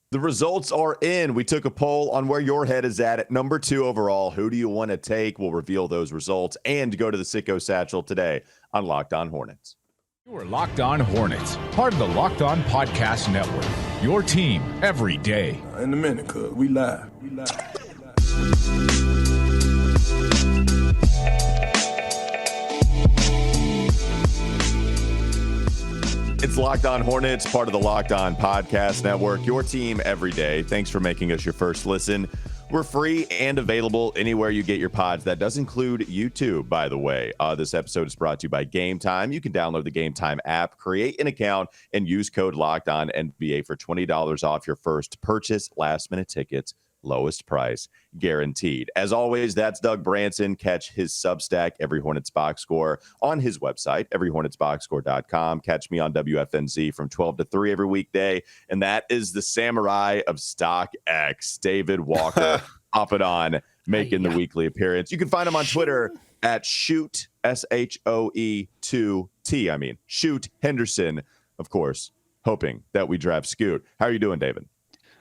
The results are in. We took a poll on where your head is at number 2 overall. Who do you want to take? We'll reveal those results and go to the Sicko Satchel today on Locked On Hornets. You are Locked On Hornets, part of the Locked On Podcast Network. Your team every day. In a minute, cuz we live. It's Locked On Hornets, part of the Locked On Podcast Network. Your team every day. Thanks for making us your first listen. We're free and available anywhere you get your pods. That does include YouTube, by the way. This episode is brought to you by Gametime. You can download the Gametime app, create an account, and use code LOCKEDONNBA for $20 off your first purchase. Last-minute tickets, lowest price guaranteed. As always, that's Doug Branson. Catch his Substack, Every Hornets Boxscore, on his website, everyhornetsboxscore.com. Catch me on WFNZ from 12 to 3 every weekday. And that is the samurai of StockX, David Walker, hopping on, making the weekly appearance. You can find him on Twitter at Shoot, SHOE2T. Shoot Henderson, of course, hoping that we draft Scoot. How are you doing, David?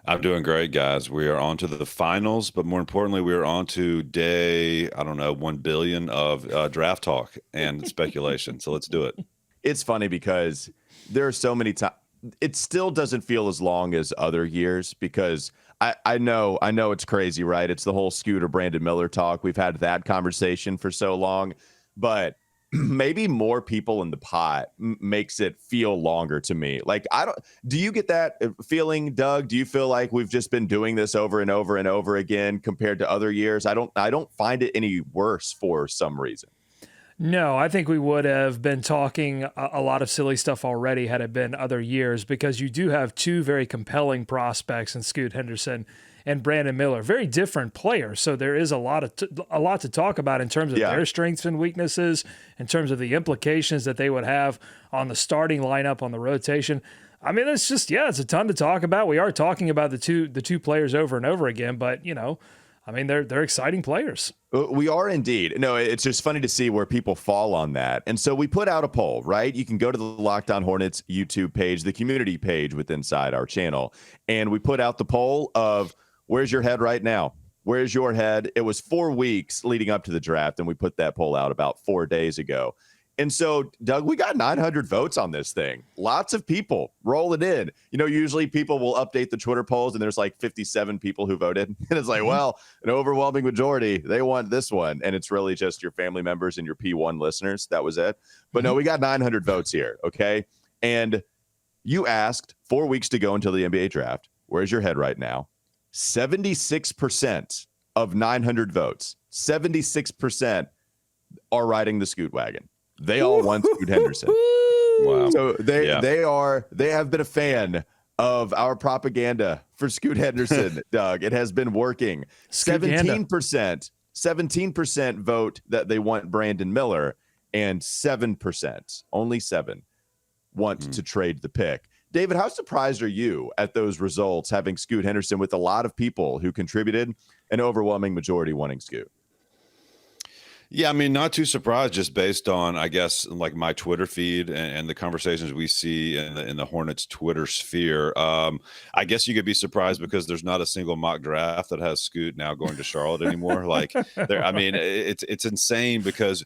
I'm doing great, guys. We are on to the finals, but more importantly, we are on to day, 1 billion of draft talk and speculation. So let's do it. It's funny because there are so many times. It still doesn't feel as long as other years because I know it's crazy, right? It's the whole Scooter Brandon Miller talk. We've had that conversation for so long, but maybe more people in the pot makes it feel longer to me. Like, do you get that feeling, Doug? Do you feel like we've just been doing this over and over and over again compared to other years? I don't find it any worse for some reason. No, I think we would have been talking a lot of silly stuff already had it been other years, because you do have two very compelling prospects in Scoot Henderson and Brandon Miller, very different players. So there is a lot to talk about in terms of their strengths and weaknesses, in terms of the implications that they would have on the starting lineup, on the rotation. It's just, it's a ton to talk about. We are talking about the two players over and over again, but they're exciting players. We are indeed. No, it's just funny to see where people fall on that. And so we put out a poll, right? You can go to the Locked On Hornets YouTube page, the community page inside our channel, and we put out the poll of, where's your head right now? Where's your head? It was 4 weeks leading up to the draft, and we put that poll out about 4 days ago. And so, Doug, we got 900 votes on this thing. Lots of people rolling in. Usually people will update the Twitter polls, and there's like 57 people who voted. And it's like, well, an overwhelming majority, they want this one. And it's really just your family members and your P1 listeners. That was it. But no, we got 900 votes here, okay? And you asked 4 weeks to go until the NBA draft. Where's your head right now? 76% of 900 votes, 76% are riding the Scoot wagon. They all want Scoot Henderson. Wow. So they have been a fan of our propaganda for Scoot Henderson, Doug. It has been working. 17% vote that they want Brandon Miller, and 7%, only 7, want to trade the pick. David, how surprised are you at those results, having Scoot Henderson with a lot of people who contributed, an overwhelming majority wanting Scoot? Yeah, not too surprised, just based on, I guess, like my Twitter feed and the conversations we see in the Hornets Twitter sphere. I guess you could be surprised because there's not a single mock draft that has Scoot now going to Charlotte anymore. It's insane because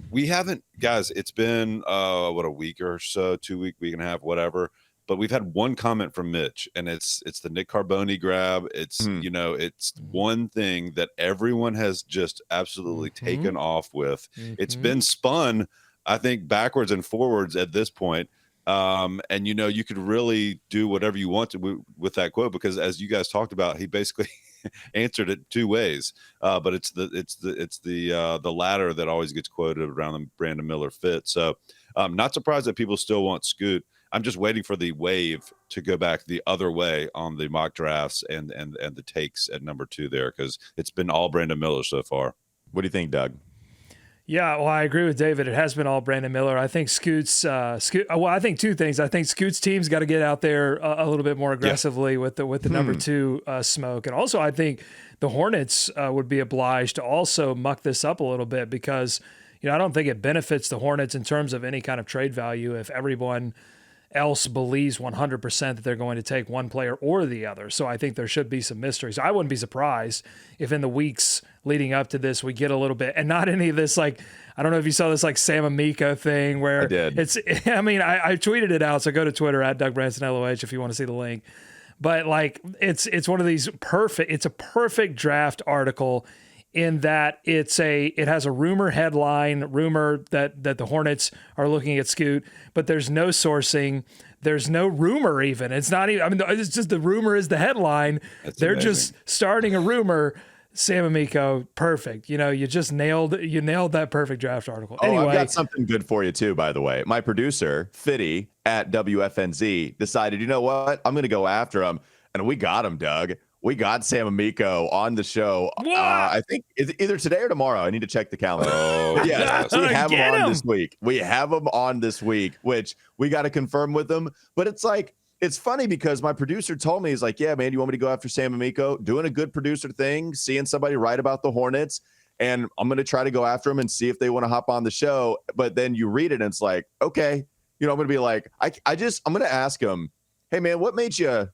we haven't, guys, it's been a week or so, week and a half, whatever. But we've had one comment from Mitch, and it's the Nick Carboni grab. It's it's one thing that everyone has just absolutely taken off with. It's been spun, I think, backwards and forwards at this point. And you could really do whatever you want to with that quote, because as you guys talked about, he basically answered it 2 ways. But it's the latter that always gets quoted around the Brandon Miller fit. So not surprised that people still want Scoot. I'm just waiting for the wave to go back the other way on the mock drafts and the takes at number 2 there, because it's been all Brandon Miller so far. What do you think, Doug? Yeah, well, I agree with David. It has been all Brandon Miller. I think I think 2 things. I think Scoot's team's got to get out there a little bit more aggressively with the number 2 smoke. And also, I think the Hornets would be obliged to also muck this up a little bit, because I don't think it benefits the Hornets in terms of any kind of trade value if everyone else believes 100% that they're going to take one player or the other. So I think there should be some mystery. So I wouldn't be surprised if in the weeks leading up to this, we get a little bit, and not any of this, like, I don't know if you saw this like Sam Amico thing where I did. I tweeted it out. So go to Twitter at Doug Branson LOH if you want to see the link. But like, it's one of these it's a perfect draft article in that it has a rumor headline, that the Hornets are looking at Scoot, but there's no sourcing. There's no rumor even. It's not even, I mean, it's just the rumor is the headline. They're amazing. Just starting a rumor. Sam Amico, perfect. You nailed that perfect draft article. Anyway, I've got something good for you too, by the way. My producer, Fitty at WFNZ, decided, you know what? I'm going to go after him. And we got him, Doug. We got Sam Amico on the show. I think it's either today or tomorrow. I need to check the calendar. Yeah, we have him on this week. We have him on this week, which we got to confirm with him. But it's like, it's funny because my producer told me, he's like, yeah, man, you want me to go after Sam Amico? Doing a good producer thing, seeing somebody write about the Hornets, and I'm going to try to go after him and see if they want to hop on the show. But then you read it and it's like, okay, I'm going to be like, I'm going to ask him, hey man, what made you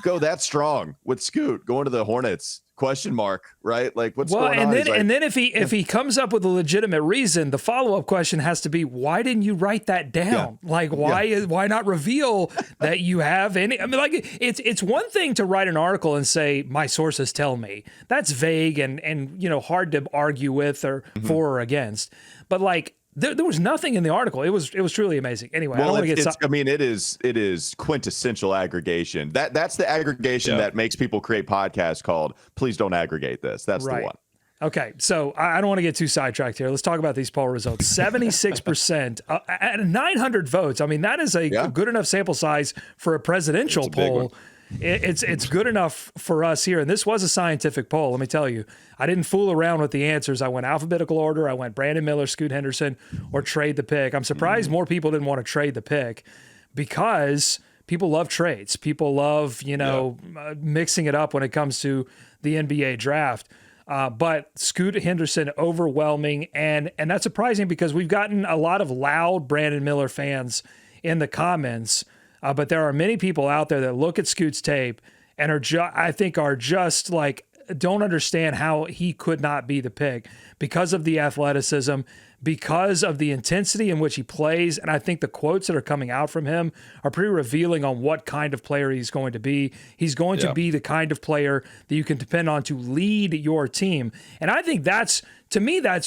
go that strong with Scoot going to the Hornets? Question mark, right? Like, what's going on? And then if he comes up with a legitimate reason, the follow-up question has to be, why didn't you write that down? Yeah. Like, why not reveal that you have any? I mean, like, it's one thing to write an article and say my sources tell me. That's vague and hard to argue with or for or against. But like, there was nothing in the article. It was truly amazing. Anyway, well, it is quintessential aggregation. That's the aggregation that makes people create podcasts called "Please Don't Aggregate This." That's the one. Okay, so I don't want to get too sidetracked here. Let's talk about these poll results. 76% at 900 votes. I mean, that is a good enough sample size for a presidential poll. It's good enough for us here. And this was a scientific poll, let me tell you. I didn't fool around with the answers. I went alphabetical order. I went Brandon Miller, Scoot Henderson, or trade the pick. I'm surprised more people didn't want to trade the pick because people love trades. People love, mixing it up when it comes to the NBA draft. But Scoot Henderson overwhelming. And that's surprising because we've gotten a lot of loud Brandon Miller fans in the comments. But there are many people out there that look at Scoot's tape and are just like, don't understand how he could not be the pick because of the athleticism, because of the intensity in which he plays. And I think the quotes that are coming out from him are pretty revealing on what kind of player he's going to be. He's going to be the kind of player that you can depend on to lead your team. And I think that's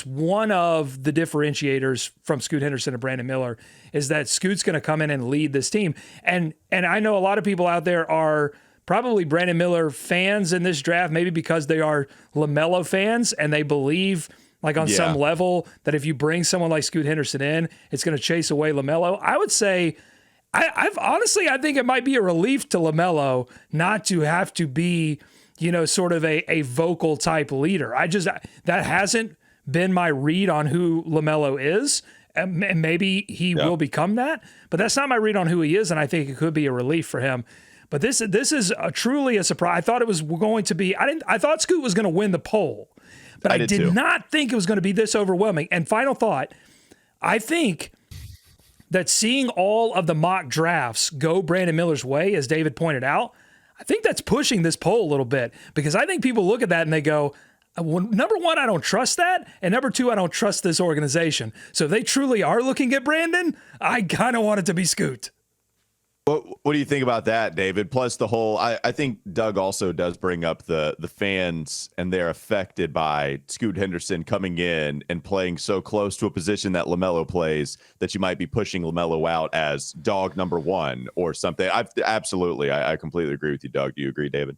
one of the differentiators from Scoot Henderson and Brandon Miller is that Scoot's going to come in and lead this team. And I know a lot of people out there are probably Brandon Miller fans in this draft, maybe because they are LaMelo fans and they believe like on some level that if you bring someone like Scoot Henderson in, it's going to chase away LaMelo. I would say, I think it might be a relief to LaMelo not to have to be, sort of a vocal type leader. That hasn't been my read on who LaMelo is. And maybe he will become that, but that's not my read on who he is. And I think it could be a relief for him. But this is truly a surprise. I thought it was going to be, I thought Scoot was going to win the poll, but I did not think it was going to be this overwhelming. And final thought, I think that seeing all of the mock drafts go Brandon Miller's way, as David pointed out, I think that's pushing this poll a little bit because I think people look at that and they go, number one, I don't trust that. And number two, I don't trust this organization. So if they truly are looking at Brandon, I kind of want it to be Scoot. What do you think about that, David? Plus the whole, I think Doug also does bring up the fans and they're affected by Scoot Henderson coming in and playing so close to a position that LaMelo plays that you might be pushing LaMelo out as dog number one or something. Absolutely. I completely agree with you, Doug. Do you agree, David?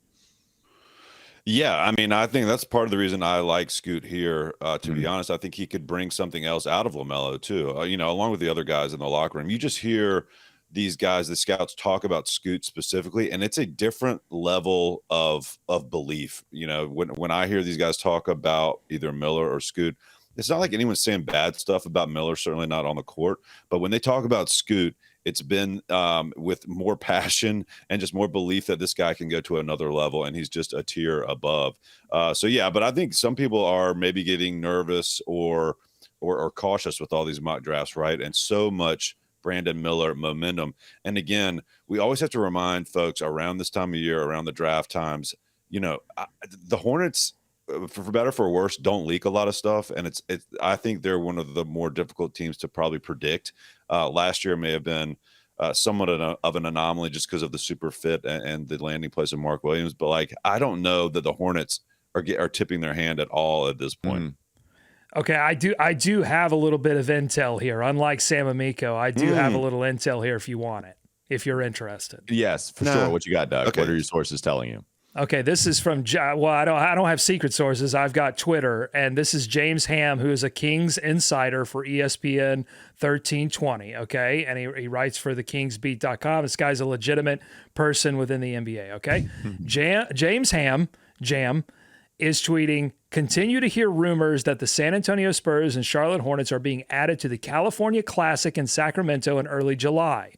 Yeah, I mean, I think that's part of the reason I like Scoot here. To be honest, I think he could bring something else out of LaMelo too. Along with the other guys in the locker room. You just hear these guys, the scouts, talk about Scoot specifically, and it's a different level of belief. When I hear these guys talk about either Miller or Scoot, it's not like anyone's saying bad stuff about Miller, certainly not on the court. But when they talk about Scoot, it's been with more passion and just more belief that this guy can go to another level, and he's just a tier above. But I think some people are maybe getting nervous or cautious with all these mock drafts, right? And so much Brandon Miller momentum. And again, we always have to remind folks around this time of year, around the draft times, the Hornets, for better or for worse, don't leak a lot of stuff, and it's. I think they're one of the more difficult teams to probably predict. Last year may have been somewhat of an anomaly just because of the super fit and the landing place of Mark Williams, but I don't know that the Hornets are tipping their hand at all at this point. Mm. Okay, I do have a little bit of intel here. Unlike Sam Amico, I do have a little intel here if you want it, if you're interested. Yes, for sure. What you got, Doug? Okay. What are your sources telling you? Okay, this is from I don't have secret sources. I've got Twitter, and this is James Ham, who is a Kings insider for ESPN 1320. Okay, and he writes for thekingsbeat.com. This guy's a legitimate person within the NBA. Okay, James Ham is tweeting, continue to hear rumors that the San Antonio Spurs and Charlotte Hornets are being added to the California Classic in Sacramento in early July.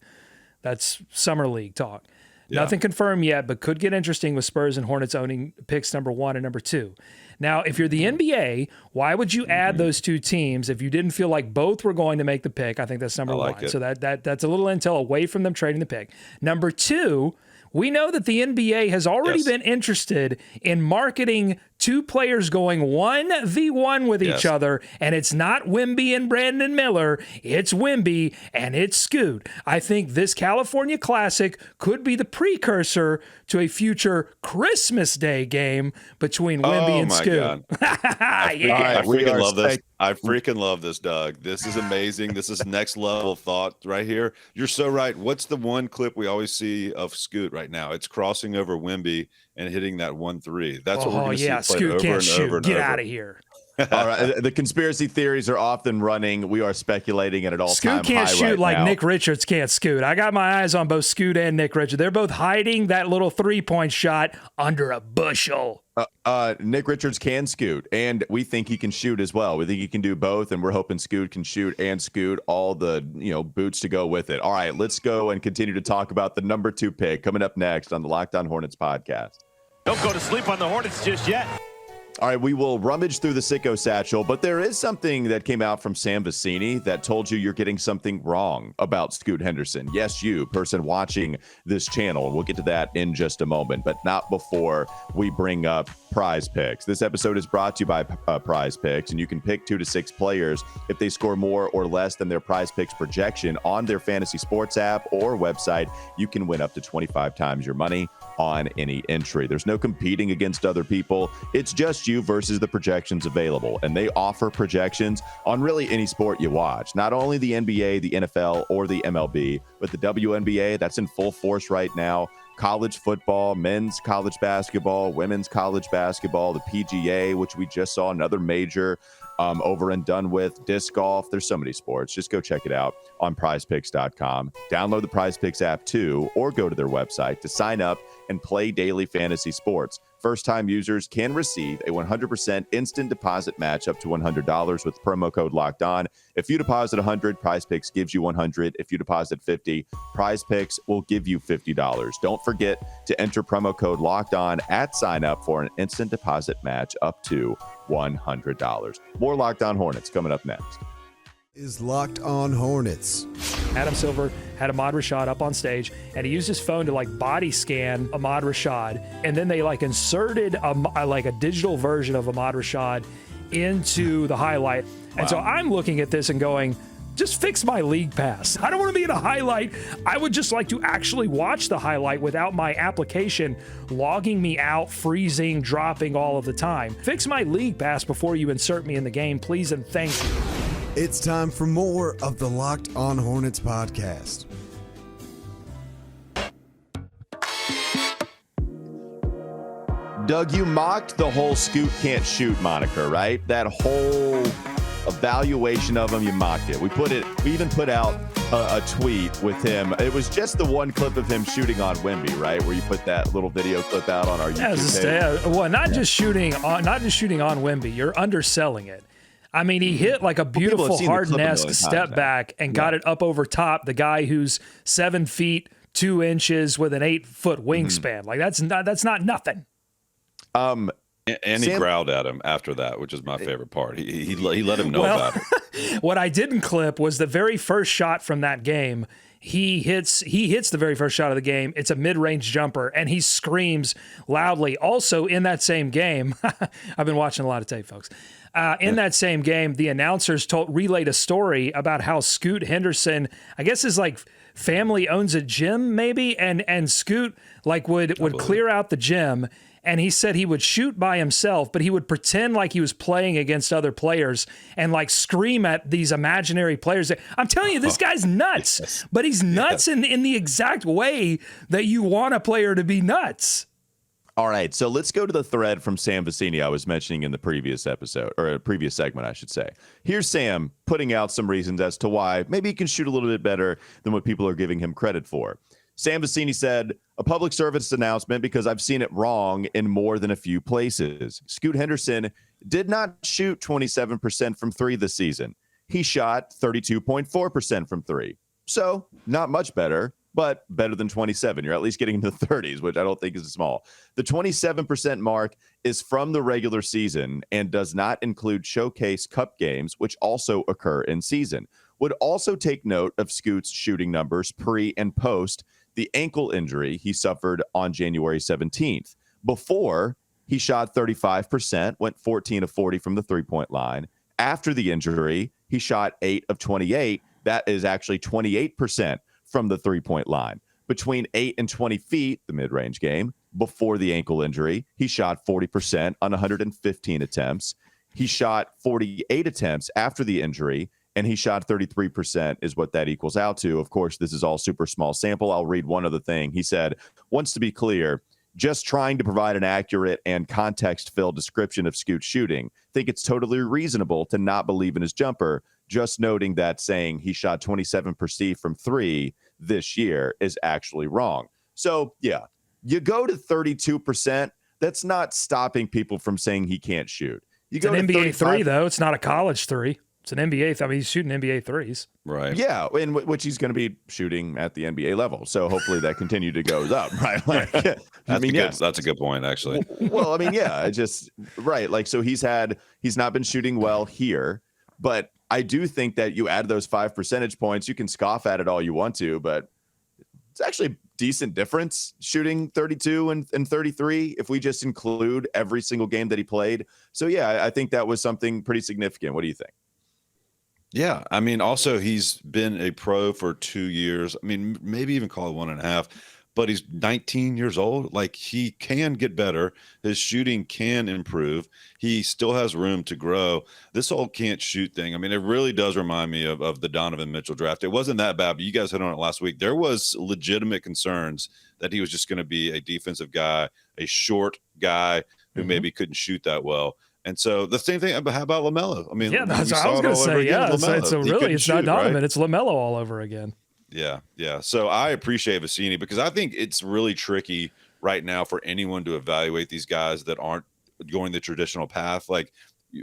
That's Summer League talk. Yeah. Nothing confirmed yet, but could get interesting with Spurs and Hornets owning picks number 1 and number 2. Now, if you're the NBA, why would you add those two teams if you didn't feel like both were going to make the pick? I think that's number 1. So that's a little intel away from them trading the pick. Number 2, we know that the NBA has already been interested in marketing two players going 1v1 with each other, and it's not Wemby and Brandon Miller, it's Wemby and it's Scoot. I think this California Classic could be the precursor to a future Christmas Day game between Wemby and Scoot. I freaking love this. I freaking love this, Doug. This is amazing. This is next level thought right here. You're so right. What's the one clip we always see of Scoot right now? It's crossing over Wemby and hitting that 1-3. That's what we're going to see played over and over and Get over. out of here. All right. The conspiracy theories are often running. We are speculating at an all-time high. Scoot can't shoot right like now. Nick Richards can't scoot. I got my eyes on both Scoot and Nick Richards. They're both hiding that little three-point shot under a bushel. Nick Richards can scoot, and we think he can shoot as well. We think he can do both, and we're hoping Scoot can shoot and scoot, all the boots to go with it. All right, let's go and continue to talk about the number 2 pick coming up next on the Locked On Hornets podcast. Don't go to sleep on the Hornets just yet. All right, we will rummage through the sicko satchel, but there is something that came out from Sam Vecini that told you you're getting something wrong about Scoot Henderson. Yes, you, person watching this channel. We'll get to that in just a moment, but not before we bring up PrizePicks. This episode is brought to you by PrizePicks, and you can pick 2 to 6 players if they score more or less than their PrizePicks projection on their fantasy sports app or website. You can win up to 25 times your money on any entry. There's no competing against other people. It's just you versus the projections available, and they offer projections on really any sport you watch. Not only the NBA, the NFL, or the MLB, but the WNBA, that's in full force right now. College football, men's college basketball, women's college basketball, the PGA, which we just saw another major over and done with, disc golf. There's so many sports. Just go check it out on prizepicks.com. Download the PrizePicks app too, or go to their website to sign up and play daily fantasy sports. First-time users can receive a 100% instant deposit match up to $100 with promo code Locked On. If you deposit $100, PrizePicks gives you $100. If you deposit $50, PrizePicks will give you $50. Don't forget to enter promo code Locked On at sign up for an instant deposit match up to $100. More Locked On Hornets coming up next. Is Locked On Hornets. Adam Silver had Ahmad Rashad up on stage, and he used his phone to body scan Ahmad Rashad, and then they inserted a digital version of Ahmad Rashad into the highlight. Wow. And so I'm looking at this and going, just fix my league pass. I don't want to be in a highlight. I would just like to actually watch the highlight without my application logging me out, freezing, dropping all of the time. Fix my league pass before you insert me in the game, please and thank you. It's time for more of the Locked On Hornets podcast. Doug, you mocked the whole Scoot can't shoot moniker, right? That whole evaluation of him, you mocked it. We even put out a tweet with him. It was just the one clip of him shooting on Wemby, right? Where you put that little video clip out on our YouTube page. Well, not just shooting on Wemby. You're underselling it. I mean, he hit a beautiful Harden-esque step back and got it up over top the guy who's 7 feet 2 inches with an 8-foot wingspan. That's not nothing. And he growled at him after that, which is my favorite part. He let him know about it. What I didn't clip was the very first shot from that game. He hits the very first shot of the game. It's a mid-range jumper, and he screams loudly. Also in that same game, I've been watching a lot of tape, folks. In that same game, the announcers relayed a story about how Scoot Henderson, I guess his like family owns a gym maybe, and Scoot like would clear out the gym. And he said he would shoot by himself, but he would pretend like he was playing against other players and like scream at these imaginary players. I'm telling you, this guy's nuts, but he's nuts in the exact way that you want a player to be nuts. All right, so let's go to the thread from Sam Vecini I was mentioning in the previous episode, or a previous segment, I should say. Here's Sam putting out some reasons as to why maybe he can shoot a little bit better than what people are giving him credit for. Sam Vecini said, a public service announcement because I've seen it wrong in more than a few places. Scoot Henderson did not shoot 27% from three this season. He shot 32.4% from three. So not much better, but better than 27. You're at least getting into the 30s, which I don't think is small. The 27% mark is from the regular season and does not include Showcase Cup games, which also occur in season. Would also take note of Scoot's shooting numbers pre and post the ankle injury he suffered on January 17th. Before, he shot 35%, went 14 of 40 from the three-point line. After the injury, he shot 8 of 28. That is actually 28% from the three-point line. Between 8 and 20 feet, the mid-range game, before the ankle injury, he shot 40% on 115 attempts. He shot 48 attempts after the injury, and he shot 33% is what that equals out to. Of course, this is all super small sample. I'll read one other thing. He said, wants to be clear, just trying to provide an accurate and context-filled description of Scoot's shooting. Think it's totally reasonable to not believe in his jumper. Just noting that saying he shot 27% from three this year is actually wrong. So, yeah, you go to 32%. That's not stopping people from saying he can't shoot. It's an NBA three, though. It's not a college three. It's an NBA. I mean, he's shooting NBA threes. Right. Yeah, in which he's going to be shooting at the NBA level. So hopefully that continue to goes up, right? Like, that's a good point, actually. Well, I mean, yeah, just right. Like, so he's not been shooting well here, but I do think that you add those 5 percentage points. You can scoff at it all you want to, but it's actually a decent difference shooting 32 and 33 if we just include every single game that he played. So, yeah, I think that was something pretty significant. What do you think? Yeah, I mean, also he's been a pro for 2 years. I mean, maybe even call it 1.5, but he's 19 years old. Like, he can get better. His shooting can improve. He still has room to grow. This whole can't shoot thing, I mean, it really does remind me of the Donovan Mitchell draft. It wasn't that bad, but you guys hit on it last week. There was legitimate concerns that he was just going to be a defensive guy, a short guy who maybe couldn't shoot that well. And so the same thing. How about LaMelo? I mean, yeah, that's what I was going to say. Yeah, it's not Donovan. Right? It's LaMelo all over again. Yeah. So I appreciate Vecini because I think it's really tricky right now for anyone to evaluate these guys that aren't going the traditional path. Like,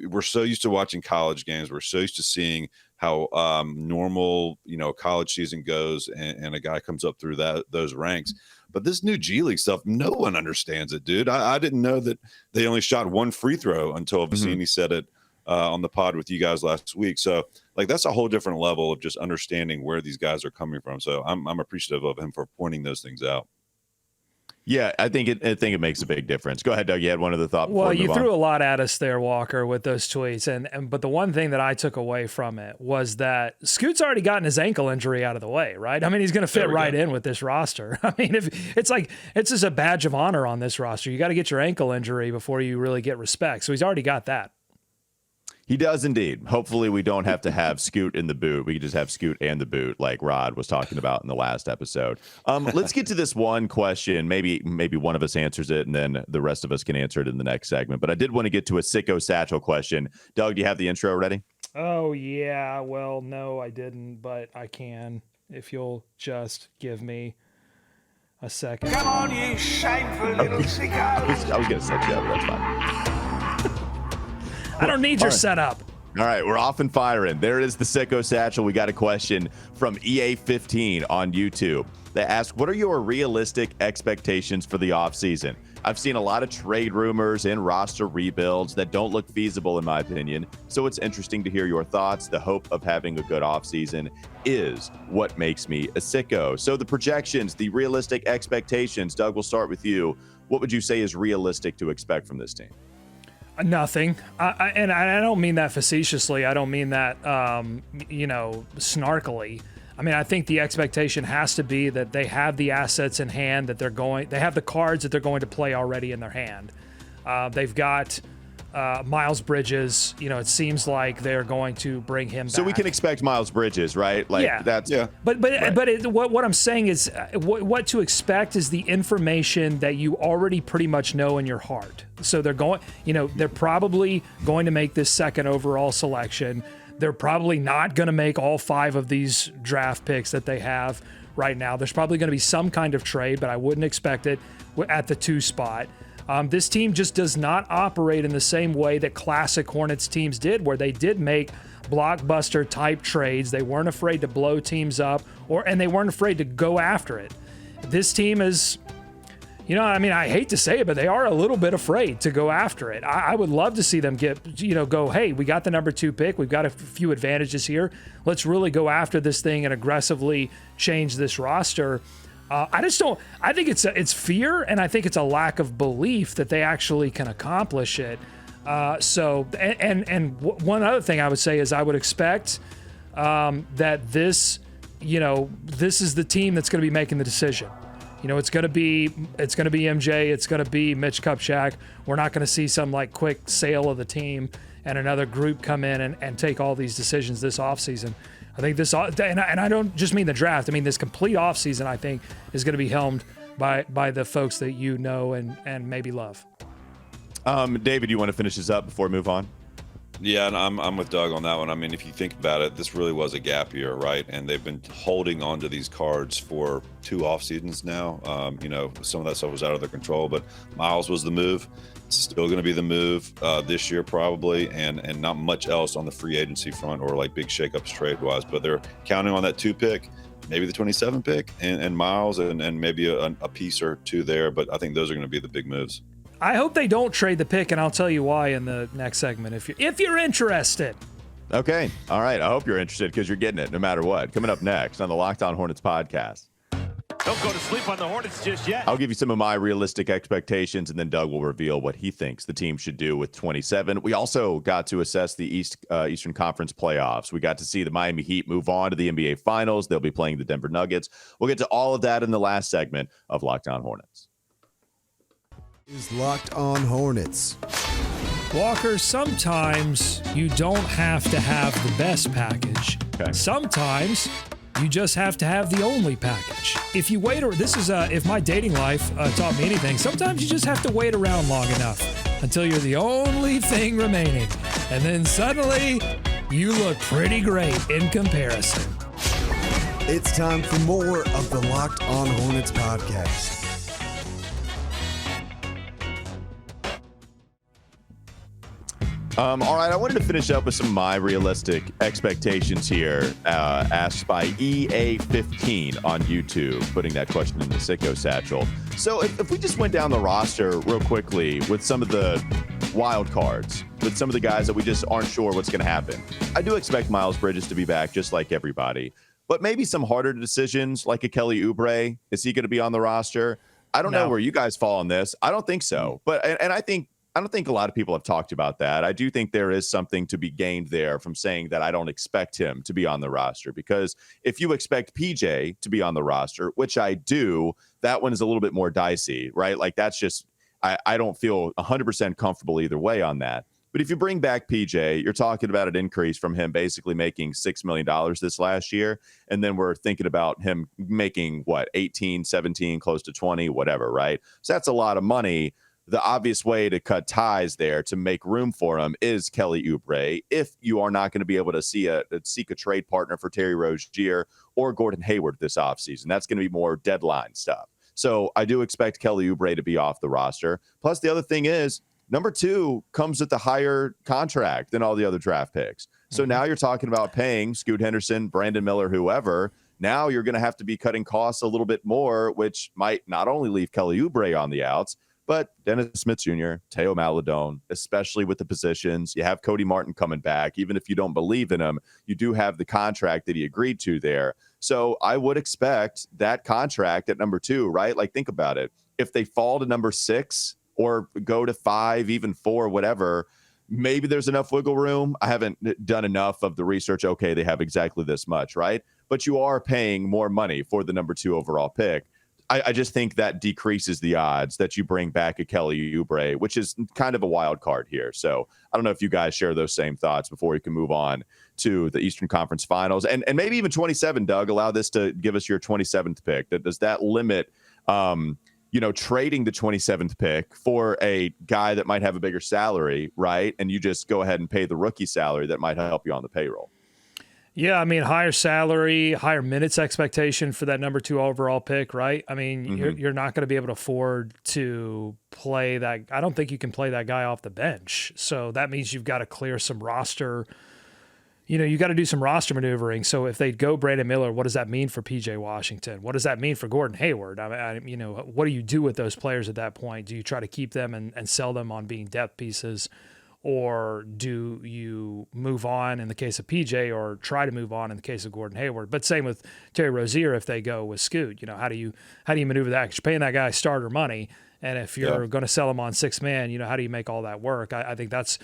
we're so used to watching college games. We're so used to seeing how normal, college season goes, and a guy comes up through those ranks. But this new G League stuff, no one understands it, dude. I didn't know that they only shot one free throw until Vecini said it on the pod with you guys last week. So, like, that's a whole different level of just understanding where these guys are coming from. So I'm appreciative of him for pointing those things out. Yeah, I think it makes a big difference. Go ahead, Doug. You had one other thought. Well, you threw a lot at us there, Walker, with those tweets, but the one thing that I took away from it was that Scoot's already gotten his ankle injury out of the way, right? I mean, he's going to fit right in with this roster. I mean, if it's like it's just a badge of honor on this roster. You got to get your ankle injury before you really get respect. So he's already got that. He does indeed. Hopefully we don't have to have Scoot in the boot. We can just have Scoot and the boot like Rod was talking about in the last episode. Let's get to this one question. Maybe one of us answers it and then the rest of us can answer it in the next segment. But I did want to get to a Sicko Satchel question. Doug, do you have the intro ready? Oh, yeah. Well, no, I didn't, but I can if you'll just give me a second. Come on, you shameful little sicko. I was going to set you up, but that's fine. I don't need your setup. All right, we're off and firing. There is the Sicko Satchel. We got a question from EA15 on YouTube. They ask, what are your realistic expectations for the offseason? I've seen a lot of trade rumors and roster rebuilds that don't look feasible, in my opinion. So it's interesting to hear your thoughts. The hope of having a good offseason is what makes me a sicko. So the projections, the realistic expectations, Doug, we'll start with you. What would you say is realistic to expect from this team? Nothing. And I don't mean that facetiously. I don't mean that, snarkily. I mean, I think the expectation has to be that they have the assets in hand, that they have the cards that they're going to play already in their hand. They've got Miles Bridges. It seems like they're going to bring him back. So we can expect Miles Bridges, right? Yeah. But what I'm saying is what to expect is the information that you already pretty much know in your heart. So they're probably going to make this second overall selection. They're probably not going to make all 5 of these draft picks that they have right now. There's probably going to be some kind of trade, but I wouldn't expect it at the 2 spot. This team just does not operate in the same way that classic Hornets teams did, where they did make blockbuster type trades. They weren't afraid to blow teams up, and they weren't afraid to go after it. This team is, I hate to say it, but they are a little bit afraid to go after it. I would love to see them go, hey, we got the number 2 pick. We've got a few advantages here. Let's really go after this thing and aggressively change this roster. I think it's fear, and I think it's a lack of belief that they actually can accomplish it. One other thing I would say is I would expect that this is the team that's going to be making the decision. It's going to be MJ. It's going to be Mitch Kupchak. We're not going to see some quick sale of the team and another group come in and take all these decisions this offseason. I think and I don't just mean the draft. I mean this complete offseason, I think, is going to be helmed by the folks that you know and maybe love. David, you want to finish this up before we move on? Yeah, and I'm with Doug on that one. I mean, if you think about it, this really was a gap year, right? And they've been holding on to these cards for 2 off seasons now. Some of that stuff was out of their control, but Miles was the move. It's still going to be the move this year probably, and not much else on the free agency front or big shakeups trade-wise. But they're counting on that 2 pick, maybe the 27 pick, and Miles, and maybe a piece or 2 there. But I think those are going to be the big moves. I hope they don't trade the pick, and I'll tell you why in the next segment if you're interested. Okay. All right. I hope you're interested because you're getting it no matter what. Coming up next on the Locked On Hornets podcast. Don't go to sleep on the Hornets just yet. I'll give you some of my realistic expectations, and then Doug will reveal what he thinks the team should do with 27. We also got to assess the Eastern Conference playoffs. We got to see the Miami Heat move on to the NBA Finals. They'll be playing the Denver Nuggets. We'll get to all of that in the last segment of Locked On Hornets. Is Locked On Hornets. Walker, sometimes you don't have to have the best package. Okay. Sometimes you just have to have the only package. If you wait, if my dating life taught me anything, sometimes you just have to wait around long enough until you're the only thing remaining. And then suddenly you look pretty great in comparison. It's time for more of the Locked On Hornets podcast. All right, I wanted to finish up with some of my realistic expectations here, asked by EA15 on YouTube, putting that question in the sicko satchel. So if we just went down the roster real quickly with some of the wild cards, with some of the guys that we just aren't sure what's going to happen, I do expect Miles Bridges to be back just like everybody. But maybe some harder decisions like a Kelly Oubre. Is he going to be on the roster? I don't know where you guys fall on this. I don't think so. But I don't think a lot of people have talked about that. I do think there is something to be gained there from saying that I don't expect him to be on the roster, because if you expect PJ to be on the roster, which I do, that one is a little bit more dicey, right? That's just, I don't feel 100% comfortable either way on that. But if you bring back PJ, you're talking about an increase from him basically making $6 million this last year. And then we're thinking about him making 18, 17, close to 20, whatever, right? So that's a lot of money. The obvious way to cut ties there to make room for him is Kelly Oubre. If you are not going to be able to seek a trade partner for Terry Rozier or Gordon Hayward this offseason, that's going to be more deadline stuff. So I do expect Kelly Oubre to be off the roster. Plus, the other thing is, number 2 comes with a higher contract than all the other draft picks. So now you're talking about paying Scoot Henderson, Brandon Miller, whoever, Now you're going to have to be cutting costs a little bit more, which might not only leave Kelly Oubre on the outs, but Dennis Smith Jr., Teo Maladone, especially with the positions. You have Cody Martin coming back. Even if you don't believe in him, you do have the contract that he agreed to there. So I would expect that contract at number 2, right? Like, think about it. If they fall to number 6 or go to 5, even 4, whatever, maybe there's enough wiggle room. I haven't done enough of the research. Okay, they have exactly this much, right? But you are paying more money for the number 2 overall pick. I just think that decreases the odds that you bring back a Kelly Oubre, which is kind of a wild card here. So I don't know if you guys share those same thoughts before we can move on to the Eastern Conference Finals and maybe even 27. Doug, allow this to give us your 27th pick. Does that limit, trading the 27th pick for a guy that might have a bigger salary, right? And you just go ahead and pay the rookie salary that might help you on the payroll. Yeah, I mean, higher salary, higher minutes expectation for that number 2 overall pick, right? I mean, you're not going to be able to afford to play that. I don't think you can play that guy off the bench. So that means you've got to clear some roster. You got to do some roster maneuvering. So if they go Brandon Miller, what does that mean for PJ Washington? What does that mean for Gordon Hayward? What do you do with those players at that point? Do you try to keep them and sell them on being depth pieces? Or do you move on in the case of PJ or try to move on in the case of Gordon Hayward? But same with Terry Rozier if they go with Scoot. How do you maneuver that? Because you're paying that guy starter money. And if you're going to sell him on 6 man, how do you make all that work? I think that's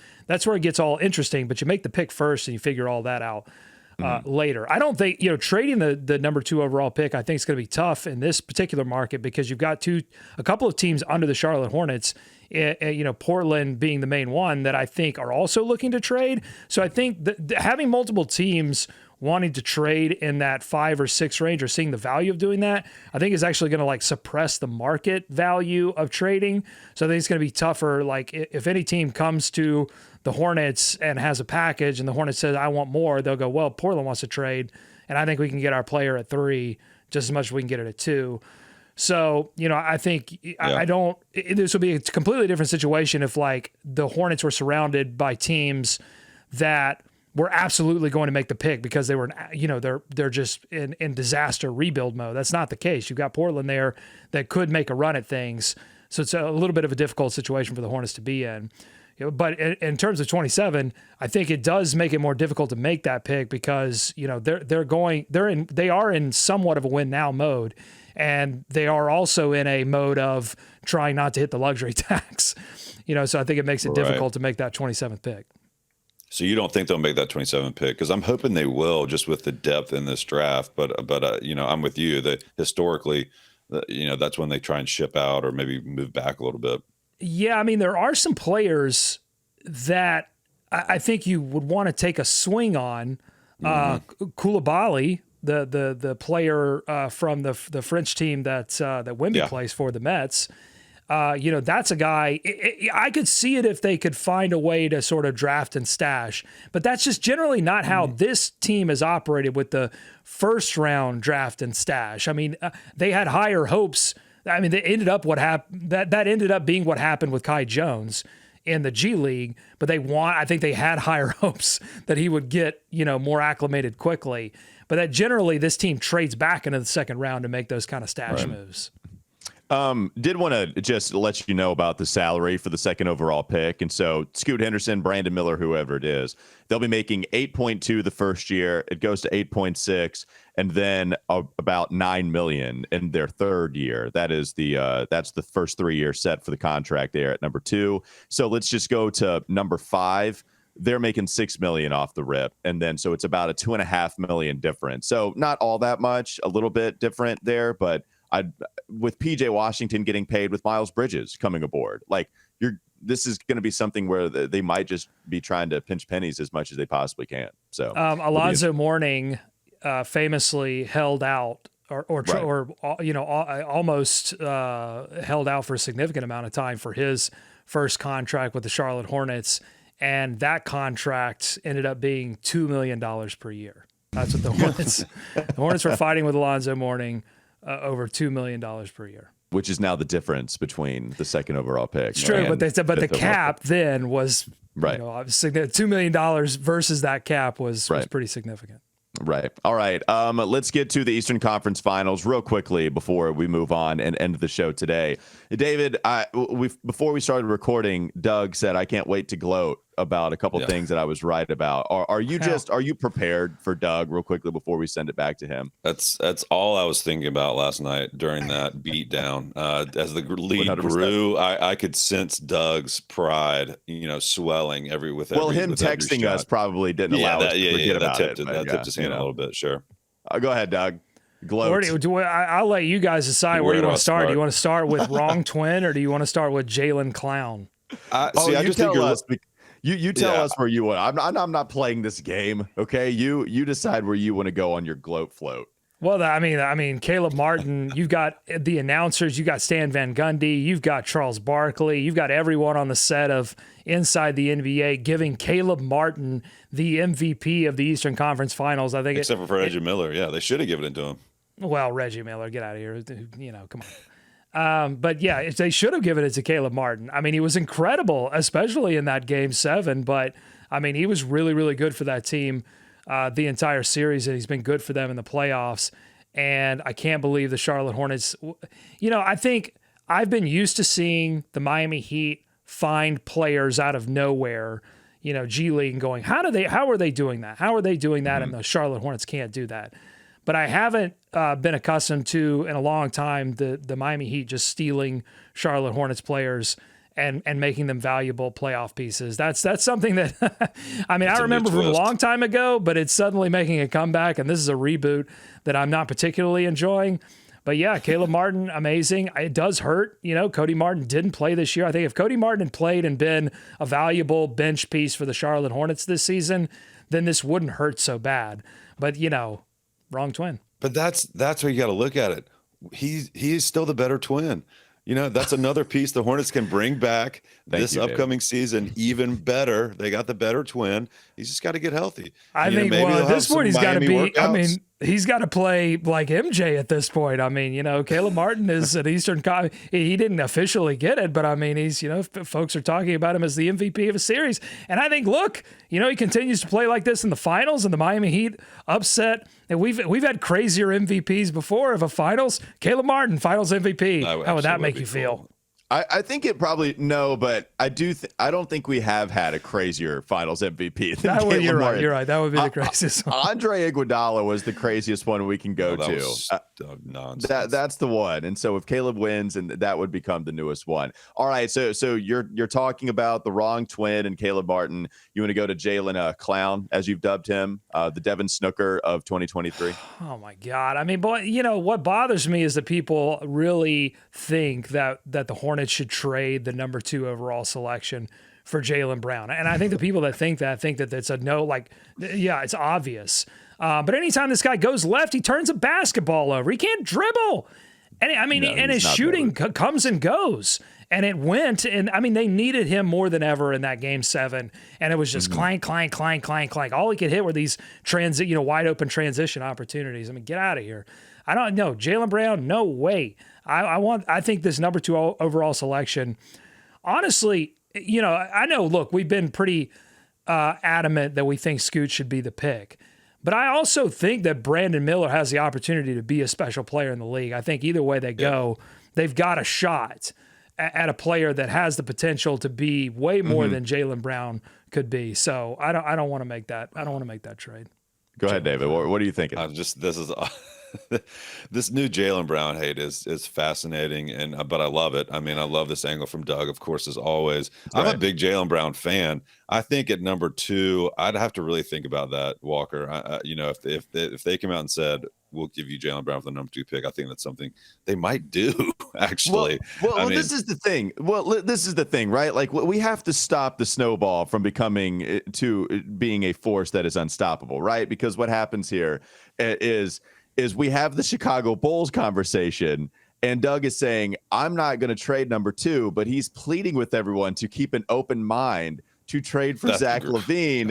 where it gets all interesting. But you make the pick first and you figure all that out later. I don't think, trading the number 2 overall pick, I think it's going to be tough in this particular market because you've got a couple of teams under the Charlotte Hornets, Portland being the main one that I think are also looking to trade. So I think having multiple teams wanting to trade in that 5 or 6 range or seeing the value of doing that, I think is actually going to suppress the market value of trading. So I think it's going to be tougher. Like if any team comes to the Hornets and has a package and the Hornets says, I want more, they'll go, well, Portland wants to trade. And I think we can get our player at 3 just as much as we can get it at 2. So, I think this would be a completely different situation if the Hornets were surrounded by teams that were absolutely going to make the pick because they were, they're just in disaster rebuild mode. That's not the case. You've got Portland there that could make a run at things. So it's a little bit of a difficult situation for the Hornets to be in. But in terms of 27, I think it does make it more difficult to make that pick because, they are in somewhat of a win now mode. And they are also in a mode of trying not to hit the luxury tax, so I think it makes it difficult to make that 27th pick. So you don't think they'll make that 27th pick? Because I'm hoping they will, just with the depth in this draft. But I'm with you that historically, that's when they try and ship out or maybe move back a little bit. Yeah, I mean, there are some players that I think you would want to take a swing on. Koulibaly, the player from the French team that Wemby plays for, the Mets. That's a guy. I could see it if they could find a way to sort of draft and stash, but that's just generally not how this team has operated with the first round draft and stash. I mean, they had higher hopes. I mean, they ended up that ended up being what happened with Kai Jones in the G League, but I think they had higher hopes that he would get, more acclimated quickly. But that generally this team trades back into the second round to make those kind of stash moves. Did want to just let you know about the salary for the second overall pick. And so Scoot Henderson, Brandon Miller, whoever it is, they'll be making 8.2 the first year. It goes to 8.6 and then about 9 million in their third year. That's the first 3 years set for the contract there at number 2. So let's just go to number 5. They're making 6 million off the rip. And then, so it's about a 2.5 million difference. So not all that much, a little bit different there, but with PJ Washington getting paid, with Miles Bridges coming aboard, this is going to be something where they might just be trying to pinch pennies as much as they possibly can. So Alonzo Mourning famously held out almost held out for a significant amount of time for his first contract with the Charlotte Hornets. And that contract ended up being $2 million per year. That's what the Hornets were fighting with Alonzo Mourning over $2 million per year. Which is now the difference between the second overall pick. It's true, but the cap then was obviously $2 million versus that cap was pretty significant. Right. All right. Let's get to the Eastern Conference Finals real quickly before we move on and end the show today. David, before we started recording, Doug said, I can't wait to gloat about a couple things that I was right about. Are you prepared for Doug real quickly before we send it back to him? That's all I was thinking about last night during that beatdown. As the lead 100%. grew, I could sense Doug's pride, swelling him texting us probably didn't allow us to forget about it. That tipped his hand a little bit, sure. Go ahead, Doug. Gloat. I'll let you guys decide where you want to start. Do you want to start with Wrong Twin, or do you want to start with Jalen Clown? You tell us where you want. I'm not playing this game. Okay, you decide where you want to go on your gloat float. Well, I mean, Caleb Martin. You've got the announcers. You got Stan Van Gundy. You've got Charles Barkley. You've got everyone on the set of Inside the NBA giving Caleb Martin the MVP of the Eastern Conference Finals. I think, except for Reggie Miller. Yeah, they should have given it to him. Well, Reggie Miller, get out of here. Come on. But yeah, they should have given it to Caleb Martin. I mean, he was incredible, especially in that Game 7. But I mean, he was really, really good for that team the entire series, and he's been good for them in the playoffs. And I can't believe the Charlotte Hornets. I think I've been used to seeing the Miami Heat find players out of nowhere, G League, and going, how are they doing that? How are they doing that? And the Charlotte Hornets can't do that. But I haven't been accustomed to, in a long time, the Miami Heat just stealing Charlotte Hornets players and making them valuable playoff pieces. That's something that, I remember from a long time ago, but it's suddenly making a comeback, and this is a reboot that I'm not particularly enjoying. But yeah, Caleb Martin, amazing. It does hurt. Cody Martin didn't play this year. I think if Cody Martin had played and been a valuable bench piece for the Charlotte Hornets this season, then this wouldn't hurt so bad. But, wrong twin. But that's where you got to look at it. He's still the better twin. That's another piece the Hornets can bring back this upcoming season even better. They got the better twin. He's just got to get healthy. I think at this point he's got to be. Workouts. He's got to play like MJ at this point. Caleb Martin is an Eastern. He didn't officially get it, but he's folks are talking about him as the MVP of a series. And I think, look, he continues to play like this in the finals, and the Miami Heat upset. And we've had crazier MVPs before of a finals. Caleb Martin, finals MVP. How would that make you feel? I think it probably but I do. I don't think we have had a crazier Finals MVP. Than you're right. That would be the craziest one. Andre Iguodala was the craziest one we can go to. Nonsense. That's the one. And so if Caleb wins, and that would become the newest one. All right. So you're talking about the wrong twin and Caleb Martin. You want to go to Jalen Clown, as you've dubbed him, the Devin Snooker of 2023. Oh my God. What bothers me is that people really think that the Hornets should trade the number 2 overall selection for Jaylen Brown. And I think the people that think that it's a no, it's obvious. But anytime this guy goes left, he turns a basketball over. He can't dribble. And his shooting comes and goes. And it went. And they needed him more than ever in that Game 7. And it was just clank, clank, clank, clank, clank. All he could hit were these wide open transition opportunities. get out of here. I don't know. Jaylen Brown, no way. I think this number 2 overall selection, honestly, I know, look, we've been pretty adamant that we think Scoot should be the pick. But I also think that Brandon Miller has the opportunity to be a special player in the league. I think either way they go, they've got a shot at a player that has the potential to be way more than Jaylen Brown could be. So I don't want to make that. I don't want to make that trade. Go ahead, David. What are you thinking? This new Jaylen Brown hate is fascinating, but I love it. I love this angle from Doug, of course, as always. I'm a big Jaylen Brown fan. I think at number 2, I'd have to really think about that, Walker. If they came out and said, we'll give you Jaylen Brown for the number 2 pick, I think that's something they might do, actually. Well, this is the thing. This is the thing, right? We have to stop the snowball from becoming to being a force that is unstoppable, right? Because what happens here is we have the Chicago Bulls conversation, and Doug is saying, I'm not going to trade number 2, but he's pleading with everyone to keep an open mind to trade for Zach LaVine.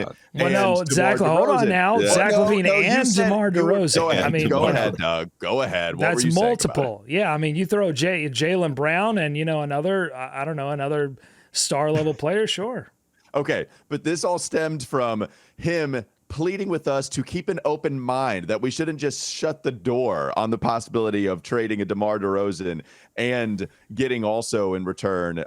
Zach, hold on now. Zach LaVine and DeMar DeRozan. Go ahead, Doug. Go ahead. What that's multiple. Yeah, you throw Jaylen Brown and another star level player, sure. Okay, but this all stemmed from him pleading with us to keep an open mind, that we shouldn't just shut the door on the possibility of trading a DeMar DeRozan and getting also in return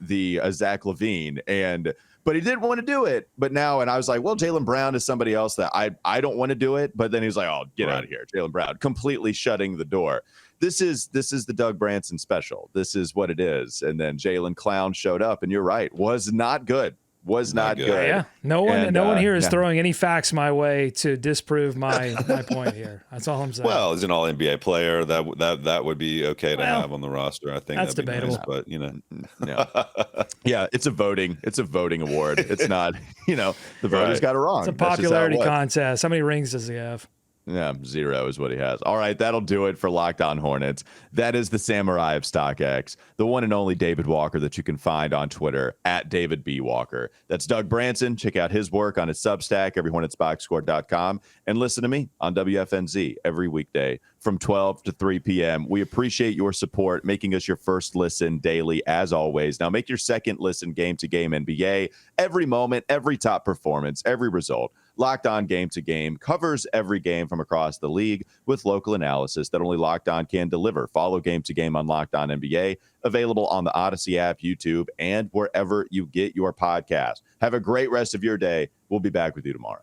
the Zach LaVine. But he didn't want to do it. But now, and I was like, well, Jaylen Brown is somebody else that I don't want to do it. But then he was like, oh, get out of here, Jaylen Brown, completely shutting the door. This is the Doug Branson special. This is what it is. And then Jaylen Clown showed up, and you're right, was not good. Was not good. Yeah, no one here is throwing any facts my way to disprove my point here. That's all I'm saying. Well, as an all NBA player, that would be okay to have on the roster. I think that's debatable. Nice, but yeah, it's a voting award. It's not, the voters got it wrong. It's a popularity contest. How many rings does he have? Yeah, 0 is what he has. All right, that'll do it for Locked On Hornets. That is the Samurai of StockX, the one and only David Walker that you can find on Twitter at David B. Walker. That's Doug Branson. Check out his work on his Substack, everyhornetsboxscore.com, and listen to me on WFNZ every weekday from 12 to 3 p.m. We appreciate your support, making us your first listen daily, as always. Now make your second listen game to game NBA. Every moment, every top performance, every result. Locked On Game to Game covers every game from across the league with local analysis that only Locked On can deliver. Follow Game to Game on Locked On NBA, available on the Odyssey app, YouTube, and wherever you get your podcast. Have a great rest of your day. We'll be back with you tomorrow.